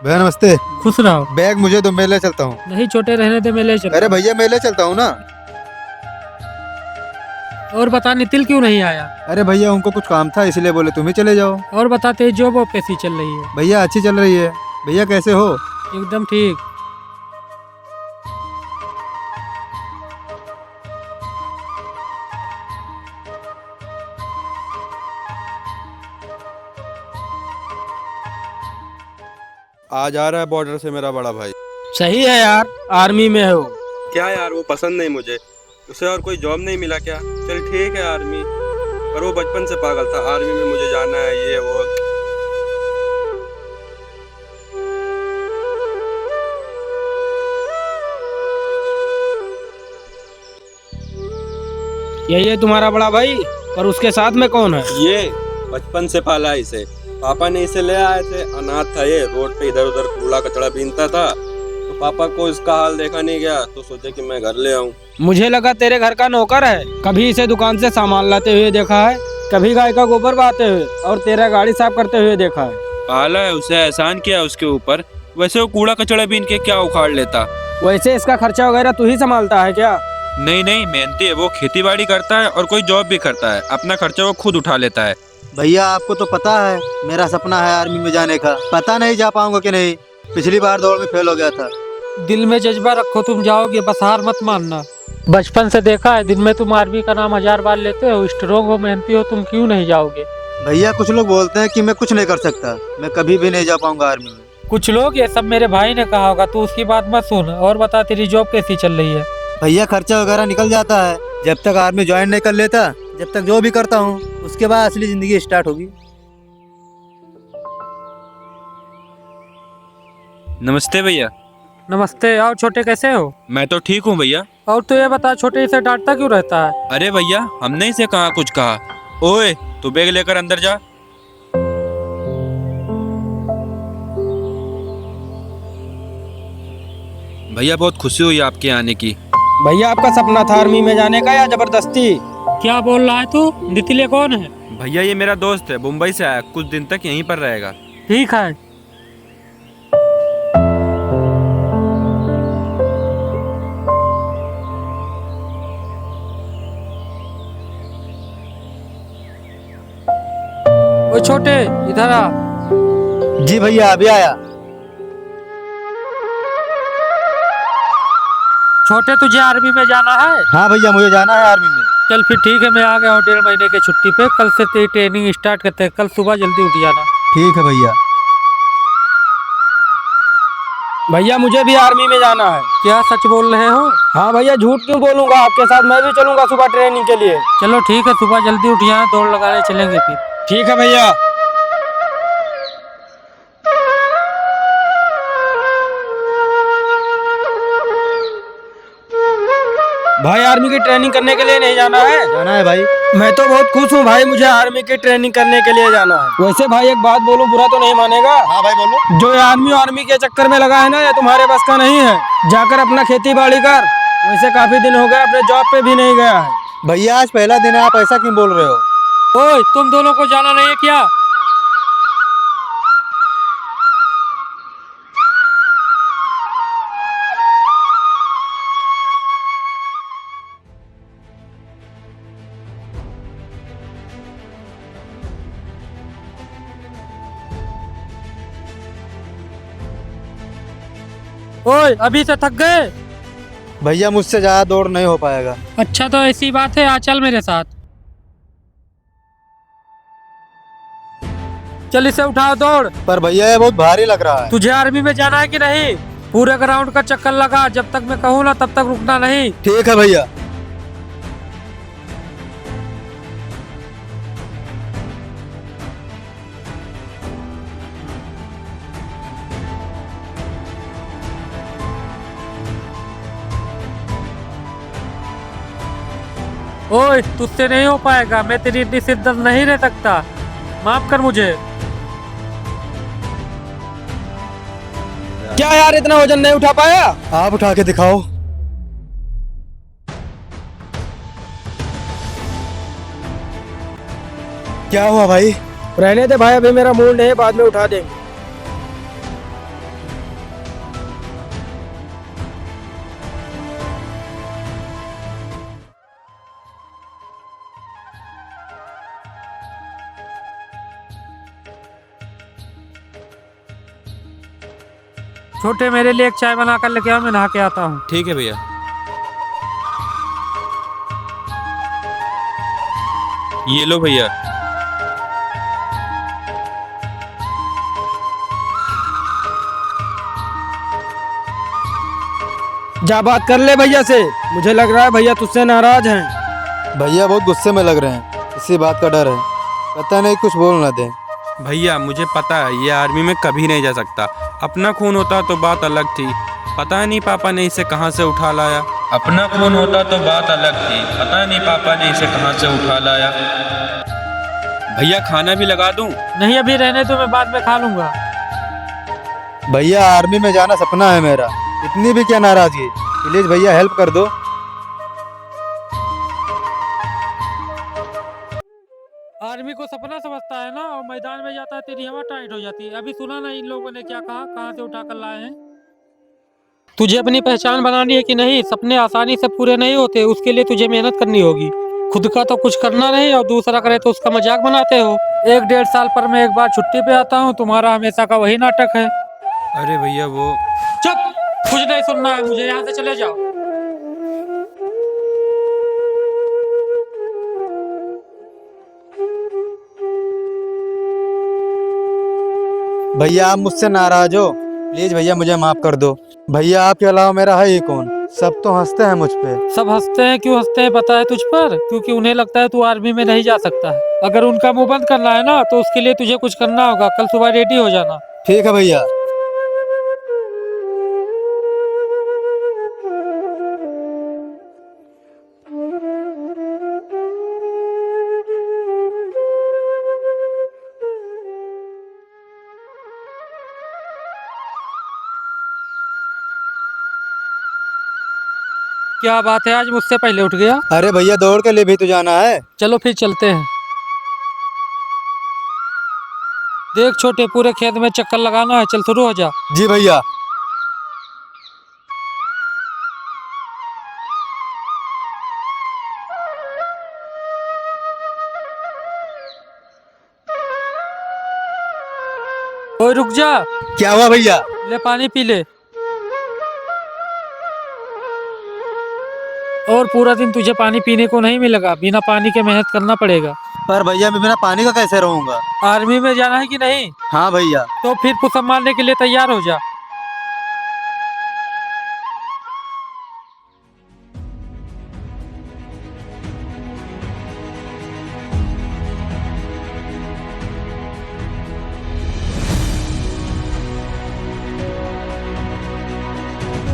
भैया नमस्ते। खुश रहो। बैग मुझे दो, मैं ले चलता हूँ। नहीं छोटे रहने दे, मैं ले चल। अरे भैया मैं ले चलता हूँ ना। और बता नितिल क्यों नहीं आया? अरे भैया उनको कुछ काम था इसलिए बोले तुम ही चले जाओ। और बता तेरी जॉब वॉब कैसी चल रही है? भैया अच्छी चल रही है। भैया कैसे हो? एकदम ठीक। आज आ रहा है बॉर्डर से मेरा बड़ा भाई। सही है यार, आर्मी में है वो। क्या यार वो पसंद नहीं मुझे, उसे और कोई जॉब नहीं मिला क्या? चल ठीक है आर्मी, पर वो बचपन से पागल था आर्मी में मुझे जाना है ये वो। यही है तुम्हारा बड़ा भाई, पर उसके साथ में कौन है? ये बचपन से पाला इसे, पापा ने इसे ले आए थे। अनाथ था ये, रोड पे इधर उधर कूड़ा कचड़ा बीनता था, तो पापा को इसका हाल देखा नहीं गया तो सोचे कि मैं घर ले आऊं। मुझे लगा तेरे घर का नौकर है। कभी इसे दुकान से सामान लाते हुए देखा है, कभी गाय का गोबर बहाते हुए और तेरा गाड़ी साफ करते हुए देखा है। पाला है उसे, एहसान किया है उसके ऊपर। वैसे वो कूड़ा कचड़ा बीन के क्या उखाड़ लेता। वैसे इसका खर्चा वगैरह तू ही संभालता है क्या? नहीं नहीं, मेहनती है वो, खेती बाड़ी करता है और कोई जॉब भी करता है। अपना खर्चा वो खुद उठा लेता है। भैया आपको तो पता है मेरा सपना है आर्मी में जाने का। पता नहीं जा पाऊंगा कि नहीं। पिछली बार दौड़ में फेल हो गया था। दिल में जज्बा रखो, तुम जाओगे, बस हार मत मानना। बचपन से देखा है, दिन में तुम आर्मी का नाम 1000 बार लेते हो। स्ट्रोंग हो, मेहनती हो, तुम क्यों नहीं जाओगे? भैया कुछ लोग बोलते हैं कि मैं कुछ नहीं कर सकता, मैं कभी भी नहीं जा पाऊंगा आर्मी में। कुछ लोग, ये सब मेरे भाई ने कहा होगा, तू उसकी बात मत सुन। और बता तेरी जॉब कैसी चल रही है? भैया खर्चा वगैरह निकल जाता है। जब तक आर्मी ज्वाइन नहीं कर लेता, जब तक जो भी करता हूँ, उसके बाद असली जिंदगी स्टार्ट होगी। नमस्ते भैया। नमस्ते। और छोटे कैसे हो? मैं तो ठीक हूँ भैया। और तू ये बता, छोटे इसे डांटता क्यों रहता है? अरे भैया हमने इसे कहाँ कुछ कहा। ओए तू बैग लेकर अंदर जा। भैया बहुत खुशी हुई आपके आने की। भैया आपका सपना था आर्मी में जाने का या जबरदस्ती? क्या बोल रहा है तू? नितिल ये कौन है? भैया ये मेरा दोस्त है, मुंबई से आया, कुछ दिन तक यहीं पर रहेगा। ठीक है। ओ छोटे, इधर आ। जी भैया अभी आया। छोटे तुझे आर्मी में जाना है? हाँ भैया मुझे जाना है आर्मी में। चल फिर ठीक है, मैं आ गया हूँ 1.5 महीने की छुट्टी पे। कल से तेरी ट्रेनिंग स्टार्ट करते हैं। कल सुबह जल्दी उठ जाना। ठीक है भैया। भैया मुझे भी आर्मी में जाना है। क्या सच बोल रहे हो? हाँ भैया, झूठ क्यों बोलूंगा, आपके साथ मैं भी चलूंगा सुबह ट्रेनिंग के लिए। चलो ठीक है, सुबह जल्दी उठ जाना, दौड़ लगाने चलेंगे फिर। ठीक है भैया। भाई आर्मी की ट्रेनिंग करने के लिए नहीं जाना है? जाना है भाई। मैं तो बहुत खुश हूँ भाई, मुझे आर्मी की ट्रेनिंग करने के लिए जाना है। वैसे भाई एक बात बोलूं, बुरा तो नहीं मानेगा? हाँ भाई बोलो। जो ये आर्मी के चक्कर में लगा है ना, ये तुम्हारे बस का नहीं है। जाकर अपना खेती बाड़ी कर। वैसे काफी दिन हो गए, अपने जॉब पे भी नहीं गया है। भैया आज पहला दिन है, आप ऐसा क्यों बोल रहे हो? ओए तुम दोनों को जाना नहीं है क्या? ओए अभी से थक गए? भैया मुझसे ज्यादा दौड़ नहीं हो पाएगा। अच्छा तो ऐसी बात है, आ चल मेरे साथ। चल इसे उठाओ, दौड़। पर भैया ये बहुत भारी लग रहा है। तुझे आर्मी में जाना है कि नहीं? पूरे ग्राउंड का चक्कर लगा, जब तक मैं कहूँ ना तब तक रुकना नहीं। ठीक है भैया। ओए तुझसे नहीं हो पाएगा, मैं तेरी इतनी शिद्दत नहीं रह सकता। माफ कर मुझे। क्या यार, इतना वजन नहीं उठा पाया? आप उठा के दिखाओ। क्या हुआ भाई? रहने दे भाई, अभी मेरा मूड नहीं है, बाद में उठा देंगे। छोटे मेरे लिए एक चाय बना कर लेके आओ, मैं नहा के आता हूँ। ठीक है भैया। ये लो भैया। जा बात कर ले भैया से, मुझे लग रहा है भैया तुझसे नाराज हैं। भैया बहुत गुस्से में लग रहे हैं, इसी बात का डर है, पता नहीं कुछ बोल ना दे। भैया मुझे पता है ये आर्मी में कभी नहीं जा सकता। अपना खून होता तो बात अलग थी, पता नहीं पापा ने इसे कहाँ से उठा लाया। अपना खून होता तो बात अलग थी, पता नहीं पापा ने इसे कहाँ से उठा लाया। भैया खाना भी लगा दूं? नहीं अभी रहने तो मैं बाद में खा लूंगा। भैया आर्मी में जाना सपना है मेरा, इतनी भी क्या नाराजगी, प्लीज भैया हेल्प कर दो। आर्मी को सपना समझता है ना, और मैदान में जाता है तेरी हवा टाइट हो जाती है। अभी सुना ना इन लोगों ने क्या कहा, कहाँ से उठा कर लाए हैं। तुझे अपनी पहचान बनानी है कि नहीं? सपने आसानी से पूरे नहीं होते, उसके लिए तुझे मेहनत करनी होगी। खुद का तो कुछ करना नहीं और दूसरा करे तो उसका मजाक बनाते हो। 1-1.5 साल पर मैं एक बार छुट्टी पे आता हूँ, तुम्हारा हमेशा का वही नाटक है। अरे भैया वो चुप, कुछ नहीं सुनना है मुझे, यहाँ से चले जाओ। भैया आप मुझसे नाराज हो, प्लीज भैया मुझे माफ कर दो। भैया आपके अलावा मेरा है ही कौन, सब तो हंसते हैं मुझ पे। सब हंसते हैं, क्यों हंसते हैं पता है तुझ पर? क्योंकि उन्हें लगता है तू आर्मी में नहीं जा सकता है। अगर उनका मुंह बंद करना है ना तो उसके लिए तुझे कुछ करना होगा। कल सुबह रेडी हो जाना। ठीक है भैया। क्या बात है, आज मुझसे पहले उठ गया। अरे भैया दौड़ के लिए भी तो जाना है। चलो फिर चलते हैं। देख छोटे, पूरे खेत में चक्कर लगाना है, चल शुरू हो जा। जी भैया। ओए रुक जा। क्या हुआ भैया? ले पानी पी ले। और पूरा दिन तुझे पानी पीने को नहीं मिलेगा, बिना पानी के मेहनत करना पड़ेगा। पर भैया मैं बिना पानी का कैसे रहूंगा? आर्मी में जाना है कि नहीं? हाँ भैया। तो फिर पुशअप मारने के लिए तैयार हो जा।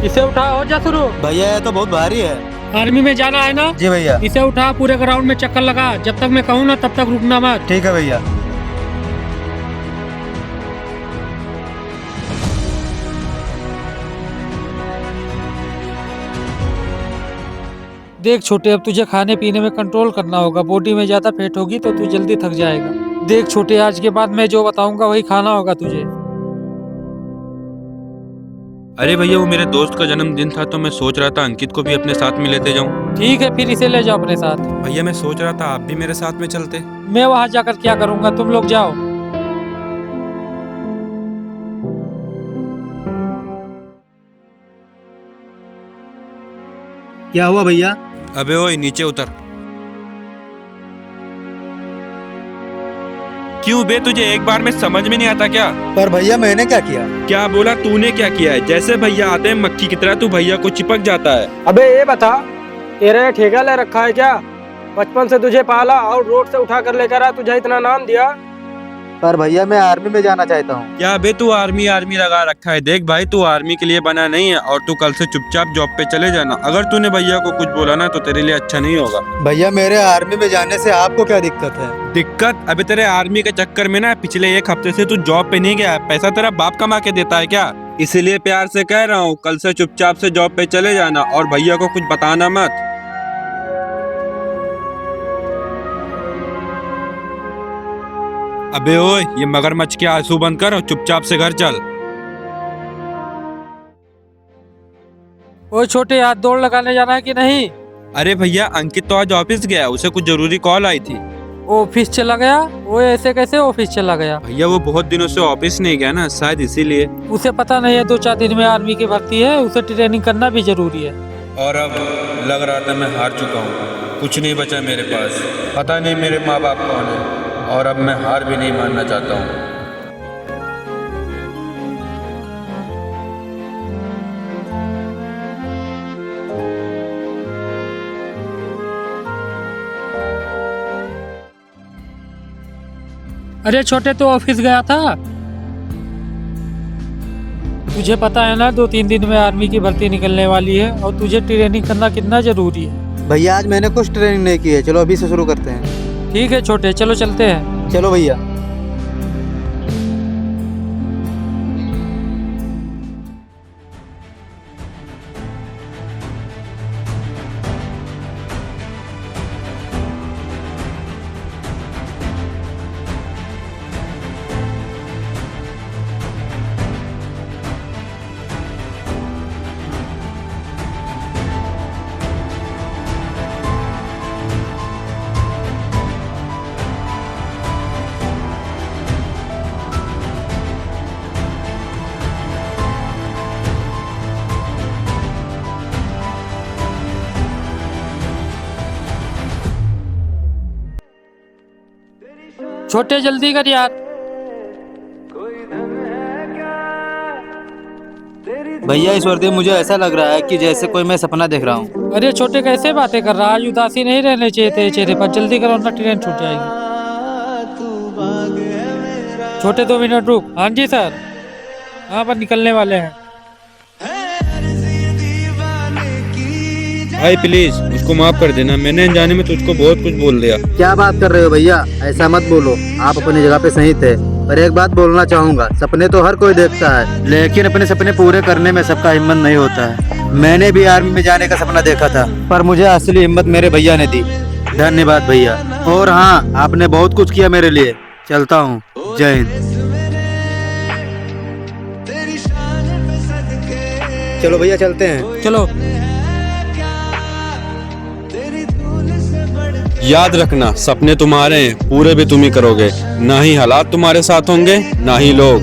इसे उठा, हो जा शुरू। भैया ये तो बहुत भारी है। आर्मी में जाना है ना? जी भैया। इसे उठा, पूरे ग्राउंड में चक्कर लगा, जब तक मैं कहूँ ना तब तक रुकना मत। ठीक है भैया। देख छोटे, अब तुझे खाने पीने में कंट्रोल करना होगा। बॉडी में ज्यादा फैट होगी तो तू जल्दी थक जाएगा। देख छोटे, आज के बाद मैं जो बताऊंगा वही खाना होगा तुझे। अरे भैया वो मेरे दोस्त का जन्मदिन था तो मैं सोच रहा था अंकित को भी अपने साथ में लेते जाऊं। ठीक है, फिर इसे ले जाओ अपने साथ। भैया मैं सोच रहा था आप भी मेरे साथ में चलते। मैं वहां जाकर क्या करूंगा, तुम लोग जाओ। क्या हुआ भैया? अबे ओए नीचे उतर। क्यों बे, तुझे एक बार में समझ में नहीं आता क्या? पर भैया मैंने क्या किया? क्या बोला तूने, क्या किया है? जैसे भैया आते हैं मक्खी की तरह तू भैया को चिपक जाता है। अबे ये बता, तेरा ये ठेका ले रखा है क्या? बचपन से तुझे पाला और रोड से उठा कर लेकर आ, तुझे इतना नाम दिया। पर भैया मैं आर्मी में जाना चाहता हूँ। क्या बे तू आर्मी आर्मी लगा रखा है? देख भाई तू आर्मी के लिए बना नहीं है और तू कल से चुपचाप जॉब पे चले जाना। अगर तूने भैया को कुछ बोला ना तो तेरे लिए अच्छा नहीं होगा। भैया मेरे आर्मी में जाने से आपको क्या दिक्कत है? दिक्कत? अबे तेरे आर्मी के चक्कर में ना पिछले 1 हफ्ते से तू जॉब पे नहीं गया। पैसा तेरा बाप कमा के देता है क्या? इसीलिए प्यार से कह रहा हूँ कल से चुपचाप से जॉब पे चले जाना और भैया को कुछ बताना मत। अबे ओए ये मगरमच्छ के आंसू बंद कर और चुपचाप से घर चल। ओए छोटे, आज दौड़ लगाने जाना है कि नहीं? अरे भैया अंकित तो आज ऑफिस गया, उसे कुछ जरूरी कॉल आई थी। ऑफिस चला गया? वो ऐसे कैसे ऑफिस चला गया? भैया वो बहुत दिनों से ऑफिस नहीं गया ना, शायद इसीलिए। उसे पता नहीं है 2-4 दिन में आर्मी की भर्ती है, उसे ट्रेनिंग करना भी जरूरी है। और अब लग रहा था मैं हार चुका हूँ, कुछ नहीं बचा मेरे पास। पता नहीं मेरे माँ बाप कौन है, और अब मैं हार भी नहीं मानना चाहता हूँ। अरे छोटे, तो ऑफिस गया था? तुझे पता है ना 2-3 दिन में आर्मी की भर्ती निकलने वाली है, और तुझे ट्रेनिंग करना कितना जरूरी है। भैया आज मैंने कुछ ट्रेनिंग नहीं की है, चलो अभी से शुरू करते हैं। ठीक है छोटे, चलो चलते हैं। चलो भैया। छोटे जल्दी कर यार। भैया इस वर्दी में मुझे ऐसा लग रहा है कि जैसे कोई मैं सपना देख रहा हूँ। अरे छोटे, कैसे बातें कर रहा है? आज उदासी नहीं रहने चाहिए तेरे चेहरे पर। जल्दी करो ना, ट्रेन छूट जाएगी। छोटे 2 मिनट रुक। हाँ जी सर, हाँ पर निकलने वाले हैं। भाई प्लीज उसको माफ कर देना, मैंने अनजाने में तुझको बहुत कुछ बोल दिया। क्या बात कर रहे हो भैया, ऐसा मत बोलो। आप अपनी जगह पे सही थे, पर एक बात बोलना चाहूंगा, सपने तो हर कोई देखता है, लेकिन अपने सपने पूरे करने में सबका हिम्मत नहीं होता है। मैंने भी आर्मी में जाने का सपना देखा था, पर मुझे असली हिम्मत मेरे भैया ने दी। धन्यवाद भैया। और हाँ, आपने बहुत कुछ किया मेरे लिए। चलता हूँ, जय हिंद। चलो भैया चलते हैं। चलो। याद रखना, सपने तुम्हारे हैं, पूरे भी तुम ही करोगे। ना ही हालात तुम्हारे साथ होंगे, ना ही लोग।